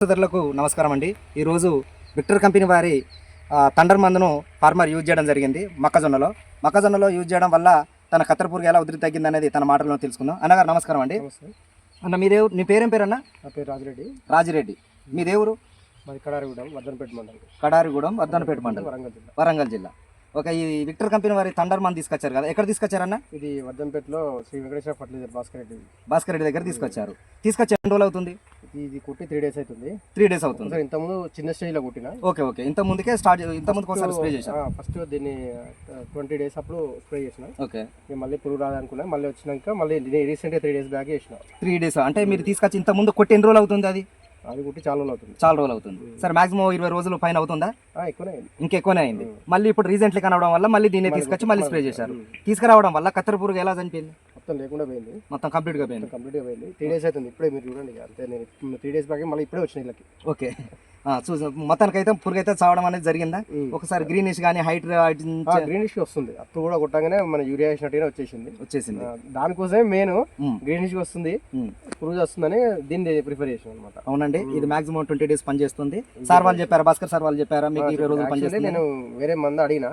సోదరులకు నమస్కారం అండి. ఈరోజు విక్టర్ కంపెనీ వారి థండర్ మందును ఫార్మర్ యూజ్ చేయడం జరిగింది. మొక్కజొన్నలో యూజ్ చేయడం వల్ల తన కత్తెర పురుగు ఎలా ఉధృతి తగ్గింది అనేది తన మాటల్లో తెలుసుకుందాం. అన్నగారు నమస్కారం అండి. అన్న నీ పేరేం పేరు అన్న? నా పేరు రాజిరెడ్డి. రాజిరెడ్డి. మీ దేవురు? మాది కడారిగూడెం వర్ధనపేట మండలం. కడారిగూడెం వర్ధనపేట మండలం, వరంగల్ జిల్లా. ఓకే, ఈ విక్టర్ కంపెనీ వారి థండర్ మందు తీసుకొచ్చారు కదా, ఎక్కడ తీసుకొచ్చారన్న? ఇది వర్ధనపేటలో శ్రీ వెంకటేశ్వర ఫర్టిలైజర్ భాస్కర్ రెడ్డి దగ్గర తీసుకొచ్చారు. తీసుకొచ్చి ఎన్ని రోజులు అవుతుంది? ఇది కుట్టి 3 days అవుతుంది. 3 days అవుతుంది. ఇంతకుముందు చిన్న స్టేజ్లో కుట్టిన. ఓకే, ఇంత ముందు ఒకసారి స్ప్రే చేశాను. ఫస్ట్ దీన్ని 20 days అప్పుడు స్ప్రే చేసిన. ఓకే, మళ్ళీ పురుగు రాదనుకున్నా. మళ్ళీ వచ్చినాక మళ్ళీ రీసెంట్గా 3 days బ్యాక్ చేసిన. 3 days అంటే మీరు తీసుకొచ్చి ఇంత ముందు కొట్టి ఎన్ని రోజులు అవుతుంది? అది కుట్టి చాలా రోజులు అవుతుంది. సార్ మాక్సిమం 20 రోజులు పైన అవుతుందా? ఎక్కువనే అయింది. ఇంకెక్కువనే అయింది. మళ్ళీ ఇప్పుడు రీసెంట్లీ కనవడం వల్ల మళ్ళీ దీన్ని తీసుకొచ్చి మళ్ళీ స్ప్రే చేశారు. తీసుకురావడం వల్ల కత్తెర పురుగు ఎలా చనిపోయింది? మొత్తం లేకుండా పోయింది. మొత్తం కంప్లీట్గా పోయింది. 3 days అవుతుంది. ఇప్పుడే మీరు చూడండి, అంతే. నేను 3 days బ్యాక్ మళ్ళీ ఇప్పుడే వచ్చిన వీళ్ళకి. ఓకే, చూసి మొత్తానికి అయితే పురుగు అయితే చావడం అనేది జరిగిందా? ఒకసారి గ్రీనిష్ కానీ గ్రీనిష్ వస్తుంది. అప్పుడు కూడా కొట్టగానే మన యూరియా వేసినట్టుగా వచ్చేసింది. దానికోసమే మెయిన్ గ్రీనిష్ వస్తుంది, పురుగు వస్తుందని దీన్ని ప్రిఫర్ చేసాను అనమాట. అవునండి, ఇది మాక్సిమం 20 days పనిచేస్తుంది. సార్ వాళ్ళు చెప్పారా, భాస్కర్ సార్ వాళ్ళు చెప్పారా మీకు 20 రోజులు పనిచేస్తుంది? నేను వేరే మంది అడిగినా,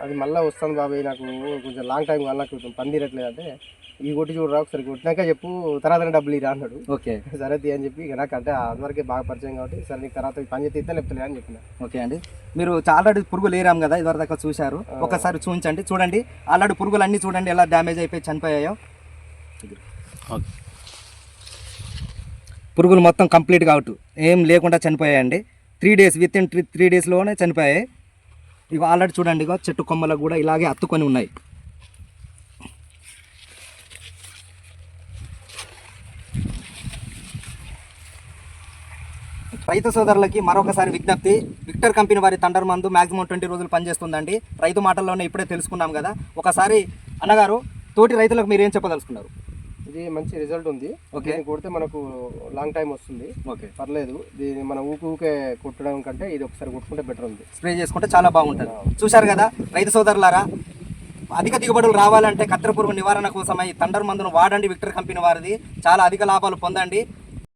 అది మళ్ళీ వస్తుంది బాబాయ్, నాకు కొంచెం లాంగ్ టైం వల్ల కొంచెం పని తీరట్లేదు అంటే, ఈ కొట్టి చూడరా ఒకసారి కొట్టినాక చెప్పు, తర్వాత డబ్బులు ఇరా అన్నాడు. ఓకే, సరే అని చెప్పి నాకు అంటే అందరికీ బాగా పరిచయం కాబట్టి, సరే నీకు తర్వాత పని చేస్తే లేపుతలే అని చెప్పిన. ఓకే అండి, మీరు ఆల్రెడీ పురుగు లేరాం కదా, ఇదివరకు దాకా చూశారు. ఒకసారి చూడండి ఆల్రెడీ పురుగులు అన్నీ చూడండి ఎలా డ్యామేజ్ అయిపోయి చనిపోయాయో. పురుగులు మొత్తం కంప్లీట్గా అవుట్, ఏం లేకుండా చనిపోయాయండి. 3 days, విత్ ఇన్ 3 daysలోనే చనిపోయాయి. ఇక ఆల్రెడీ చూడండి, ఇక చెట్టు కొమ్మలకు కూడా ఇలాగే అత్తుకొని ఉన్నాయి. రైతు సోదరులకి మరొకసారి విజ్ఞప్తి, విక్టర్ కంపెనీ వారి థండర్ మందు మాక్సిమం 20 రోజులు పనిచేస్తుందండి. రైతు మాటల్లోనే ఇప్పుడే తెలుసుకున్నాం కదా. ఒకసారి అన్నగారు, తోటి రైతులకు మీరు ఏం చెప్పదలుచుకున్నారు? ఇది మంచి రిజల్ట్ ఉంది. ఓకే, కొడితే మనకు లాంగ్ టైం వస్తుంది. ఓకే, పర్లేదు. దీన్ని మనం ఊకే కొట్టడం కంటే ఇది ఒకసారి కొట్టుకుంటే బెటర్ ఉంది. స్ప్రే చేసుకుంటే చాలా బాగుంటుంది. చూశారు కదా రైతు సోదరులారా, అధిక దిగుబడులు రావాలంటే కత్తెర పురుగు నివారణ కోసమై థండర్ మందును వాడండి. విక్టర్ కంపెనీ వారిది చాలా అధిక లాభాలు పొందండి.